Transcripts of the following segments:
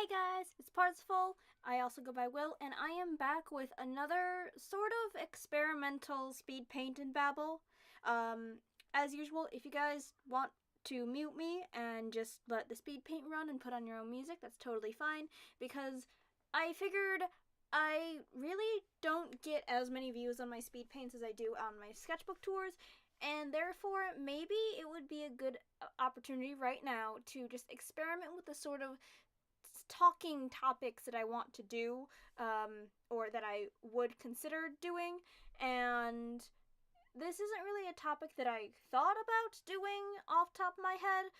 Hey guys, it's Parsifal. I also go by Will, and I am back with another sort of experimental speed paint and babble. As usual, if you guys want to mute me and just let the speed paint run and put on your own music, that's totally fine, because I figured I really don't get as many views on my speed paints as I do on my sketchbook tours, and therefore maybe it would be a good opportunity right now to just experiment with the sort of talking topics that I want to do, or that I would consider doing. And this isn't really a topic that I thought about doing off top of my head,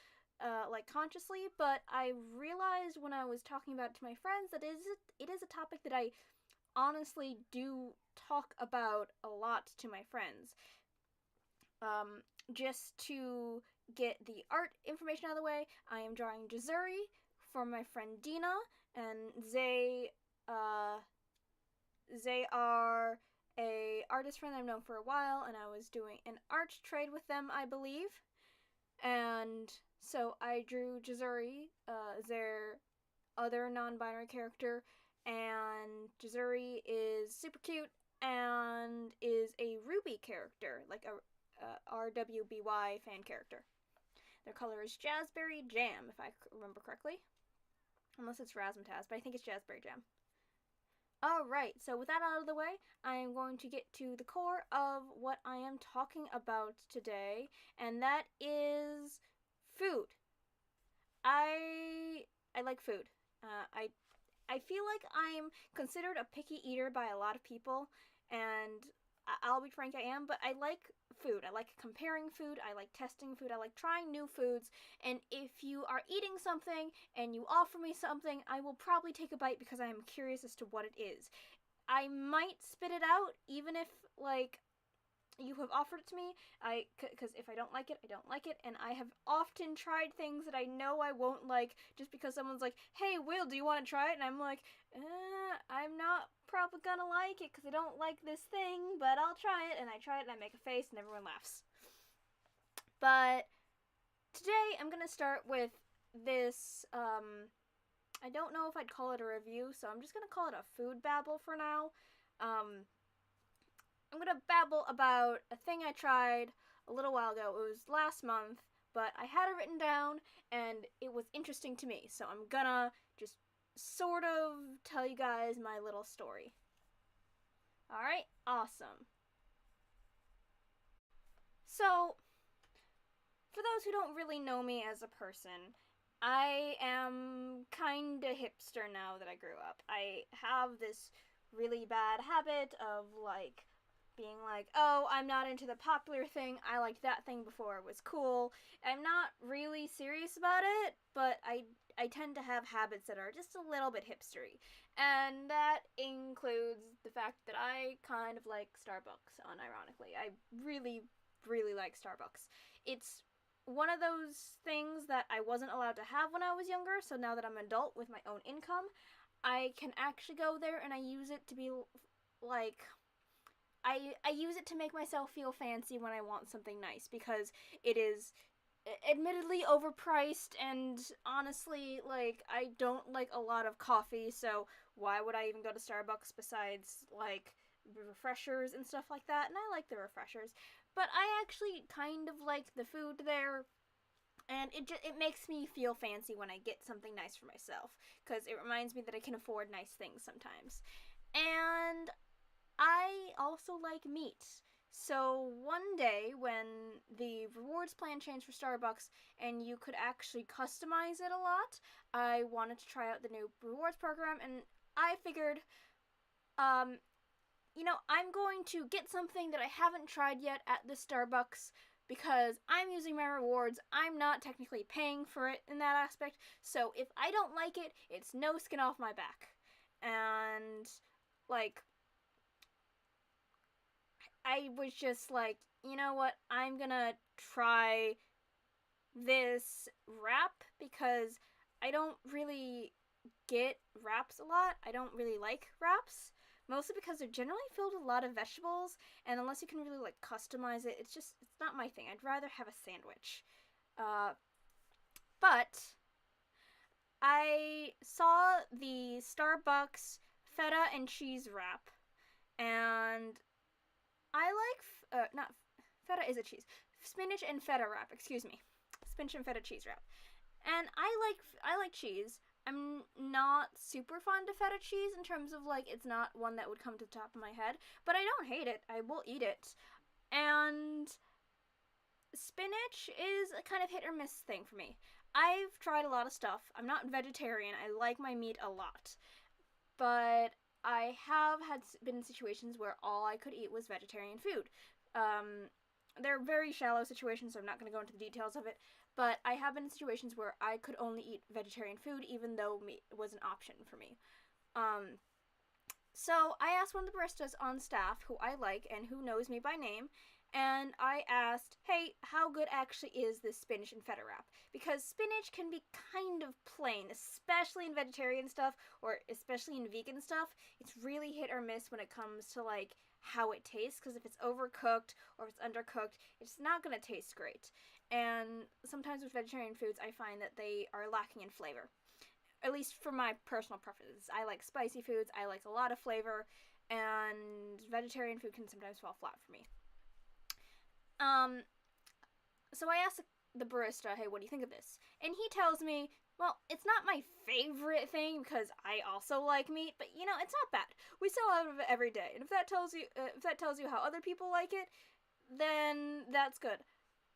like consciously, but I realized when I was talking about it to my friends that it is a topic that I honestly do talk about a lot to my friends. Just to get the art information out of the way, I am drawing Jazuri for my friend Dina, and they are a artist friend I've known for a while, and I was doing an art trade with them, I believe. And so I drew Jazuri, their other non-binary character, and Jazuri is super cute and is a Ruby character, like a RWBY fan character. Their color is Jazzberry Jam, if I remember correctly. Unless it's Razzmatazz, but I think it's Jazzberry Jam. Alright, so with that out of the way, I am going to get to the core of what I am talking about today, and that is food. I like food. I feel like I'm considered a picky eater by a lot of people, and I'll be frank, I am, but I like food. I like comparing food, I like testing food, I like trying new foods, and if you are eating something and you offer me something, I will probably take a bite because I am curious as to what it is. I might spit it out, even if, like, you have offered it to me, because if I don't like it, I don't like it, and I have often tried things that I know I won't like, just because someone's like, hey, Will, do you want to try it? And I'm like, I'm not probably gonna like it, because I don't like this thing, but I'll try it, and I try it, and I make a face, and everyone laughs. But today, I'm gonna start with this, I don't know if I'd call it a review, so I'm just gonna call it a food babble for now. I'm gonna babble about a thing I tried a little while ago. It was last month, but I had it written down and it was interesting to me. So I'm gonna just sort of tell you guys my little story. Alright, awesome. So, for those who don't really know me as a person, I am kinda hipster now that I grew up. I have this really bad habit of, like, being like, oh, I'm not into the popular thing, I liked that thing before it was cool. I'm not really serious about it, but I tend to have habits that are just a little bit hipstery. And that includes the fact that I kind of like Starbucks, unironically. I really, really like Starbucks. It's one of those things that I wasn't allowed to have when I was younger, so now that I'm an adult with my own income, I can actually go there and I use it to be like, I use it to make myself feel fancy when I want something nice, because it is admittedly overpriced, and honestly, like, I don't like a lot of coffee, so why would I even go to Starbucks besides, like, refreshers and stuff like that? And I like the refreshers, but I actually kind of like the food there, and it makes me feel fancy when I get something nice for myself, because it reminds me that I can afford nice things sometimes. And I also like meat. So one day when the rewards plan changed for Starbucks and you could actually customize it a lot, I wanted to try out the new rewards program, and I figured, I'm going to get something that I haven't tried yet at the Starbucks, because I'm using my rewards. I'm not technically paying for it in that aspect, so if I don't like it, it's no skin off my back. And, like, I was just like, you know what, I'm gonna try this wrap, because I don't really get wraps a lot. I don't really like wraps, mostly because they're generally filled with a lot of vegetables, and unless you can really, like, customize it, it's not my thing. I'd rather have a sandwich. But I saw the Starbucks feta and cheese wrap, and I like not feta is a cheese. Spinach and feta wrap. Excuse me, spinach and feta cheese wrap. And I like cheese. I'm not super fond of feta cheese in terms of like it's not one that would come to the top of my head, but I don't hate it. I will eat it. And spinach is a kind of hit or miss thing for me. I've tried a lot of stuff. I'm not vegetarian. I like my meat a lot. But I have been in situations where all I could eat was vegetarian food. They're very shallow situations, so I'm not going to go into the details of it. But I have been in situations where I could only eat vegetarian food, even though meat was an option for me. So I asked one of the baristas on staff who I like and who knows me by name, and I asked, hey, how good actually is this spinach and feta wrap? Because spinach can be kind of plain, especially in vegetarian stuff, or especially in vegan stuff. It's really hit or miss when it comes to, like, how it tastes, because if it's overcooked or if it's undercooked, it's not going to taste great. And sometimes with vegetarian foods, I find that they are lacking in flavor. At least for my personal preferences. I like spicy foods, I like a lot of flavor, and vegetarian food can sometimes fall flat for me. So I asked the barista, hey, what do you think of this? And he tells me, well, it's not my favorite thing because I also like meat, but you know, it's not bad. We sell out of it every day, and if that tells you how other people like it, then that's good.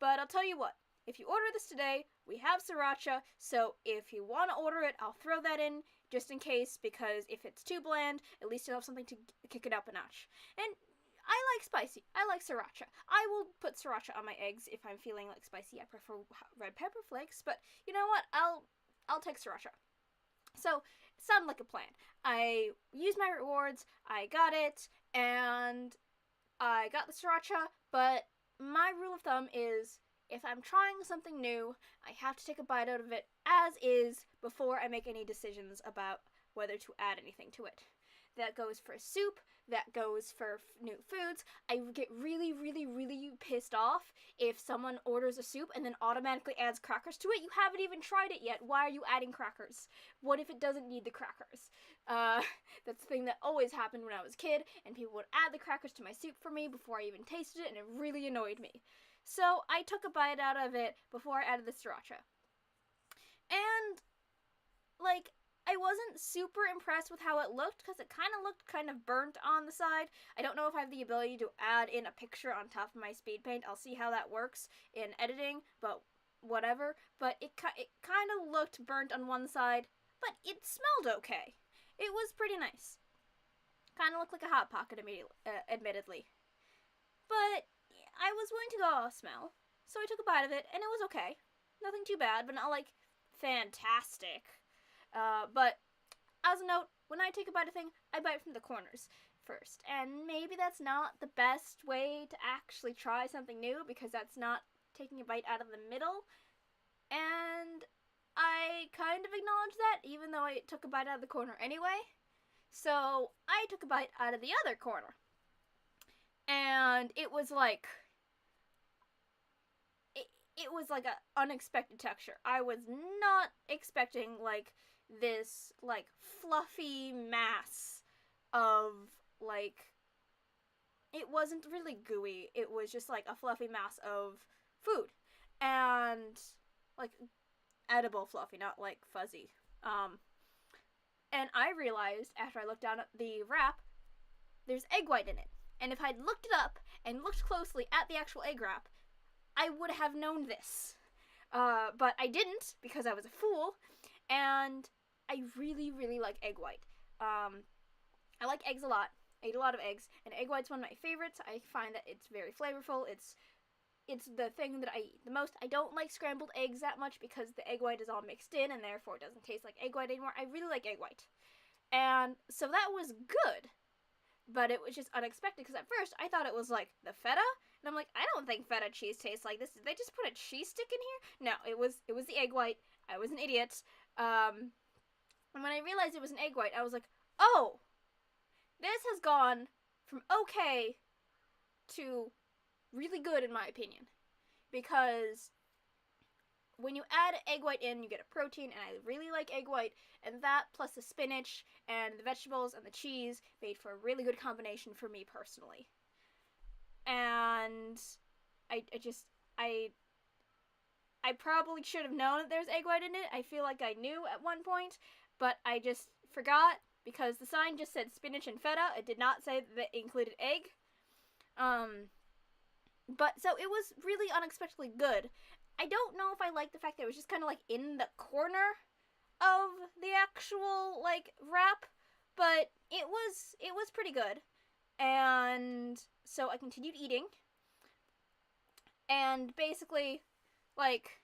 But I'll tell you what, if you order this today, we have sriracha, so if you want to order it, I'll throw that in just in case, because if it's too bland, at least you'll have something to kick it up a notch. And I like spicy. I like sriracha. I will put sriracha on my eggs if I'm feeling like spicy. I prefer red pepper flakes, but you know what? I'll take sriracha. So, it sounded like a plan. I used my rewards, I got it, and I got the sriracha, but my rule of thumb is if I'm trying something new, I have to take a bite out of it as is before I make any decisions about whether to add anything to it. That goes for soup, that goes for new foods. I get really, really, really pissed off if someone orders a soup and then automatically adds crackers to it. You haven't even tried it yet. Why are you adding crackers? What if it doesn't need the crackers? That's the thing that always happened when I was a kid, and people would add the crackers to my soup for me before I even tasted it, and it really annoyed me. So I took a bite out of it before I added the sriracha. And, like, I wasn't super impressed with how it looked, because it kind of looked kind of burnt on the side. I don't know if I have the ability to add in a picture on top of my speed paint. I'll see how that works in editing, but whatever. But it kind of looked burnt on one side, but it smelled okay. It was pretty nice. Kind of looked like a Hot Pocket admittedly. But I was willing to go smell, so I took a bite of it, and it was okay. Nothing too bad, but not like fantastic. But as a note, when I take a bite of thing, I bite from the corners first. And maybe that's not the best way to actually try something new, because that's not taking a bite out of the middle. And I kind of acknowledge that, even though I took a bite out of the corner anyway. So I took a bite out of the other corner. And it was like... It was like an unexpected texture. I was not expecting, like, this, like, fluffy mass of, like, it wasn't really gooey. It was just, like, a fluffy mass of food. And, like, edible fluffy, not, like, fuzzy. And I realized, after I looked down at the wrap, there's egg white in it. And if I'd looked it up and looked closely at the actual egg wrap, I would have known this. But I didn't, because I was a fool, and I really, really like egg white. I like eggs a lot. I eat a lot of eggs, and egg white's one of my favorites. I find that it's very flavorful. It's the thing that I eat the most. I don't like scrambled eggs that much because the egg white is all mixed in, and therefore it doesn't taste like egg white anymore. I really like egg white. And so that was good, but it was just unexpected, because at first I thought it was like the feta, and I'm like, I don't think feta cheese tastes like this. Did they just put a cheese stick in here? No, it was the egg white. I was an idiot. And when I realized it was an egg white, I was like, oh, this has gone from okay to really good, in my opinion. Because when you add egg white in, you get a protein, and I really like egg white, and that plus the spinach and the vegetables and the cheese made for a really good combination for me personally. And I I probably should have known that there's egg white in it. I feel like I knew at one point, but I just forgot because the sign just said spinach and feta. It did not say that it included egg. But so it was really unexpectedly good. I don't know if I like the fact that it was just kind of like in the corner of the actual like wrap, but it was pretty good. And so I continued eating, and basically, like,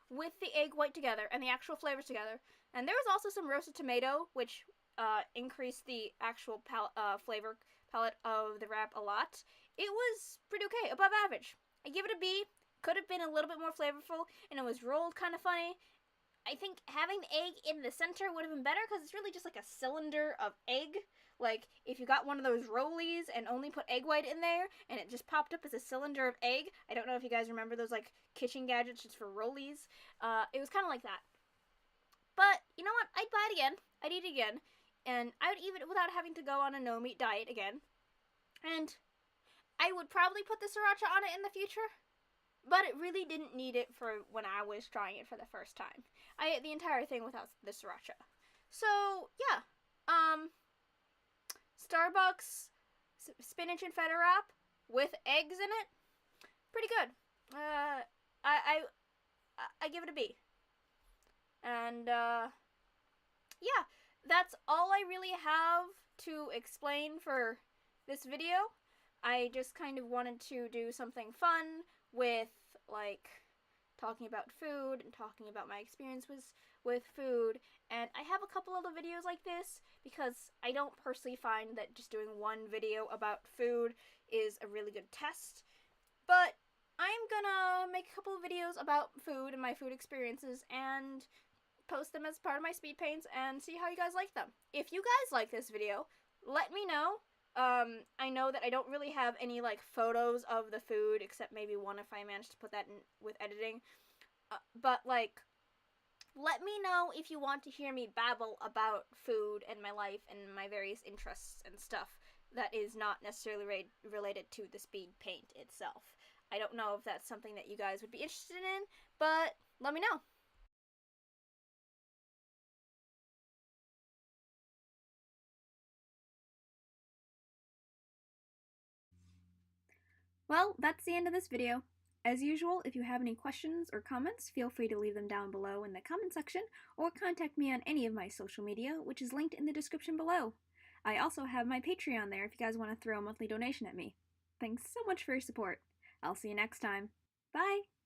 with the egg white together and the actual flavors together, and there was also some roasted tomato, which increased the actual flavor palette of the wrap a lot. It was pretty okay, above average. I give it a B. Could have been a little bit more flavorful, and it was rolled kind of funny. I think having the egg in the center would have been better because it's really just like a cylinder of egg. Like, if you got one of those rollies and only put egg white in there and it just popped up as a cylinder of egg. I don't know if you guys remember those, like, kitchen gadgets just for rollies. It was kind of like that. But, you know what? I'd buy it again. I'd eat it again. And I would eat it without having to go on a no-meat diet again. And I would probably put the sriracha on it in the future. But it really didn't need it for when I was trying it for the first time. I ate the entire thing without the sriracha. So, yeah. Starbucks spinach and feta wrap with eggs in it. Pretty good. I give it a B. And, yeah. That's all I really have to explain for this video. I just kind of wanted to do something fun with, like, talking about food and talking about my experience with food. And I have a couple other videos like this because I don't personally find that just doing one video about food is a really good test. But I'm gonna make a couple of videos about food and my food experiences and post them as part of my speed paints and see how you guys like them. If you guys like this video, let me know. I know that I don't really have any, like, photos of the food, except maybe one if I manage to put that in with editing. But, like, let me know if you want to hear me babble about food and my life and my various interests and stuff that is not necessarily related to the speed paint itself. I don't know if that's something that you guys would be interested in, but let me know. Well, that's the end of this video. As usual, if you have any questions or comments, feel free to leave them down below in the comment section, or contact me on any of my social media, which is linked in the description below. I also have my Patreon there if you guys want to throw a monthly donation at me. Thanks so much for your support. I'll see you next time. Bye!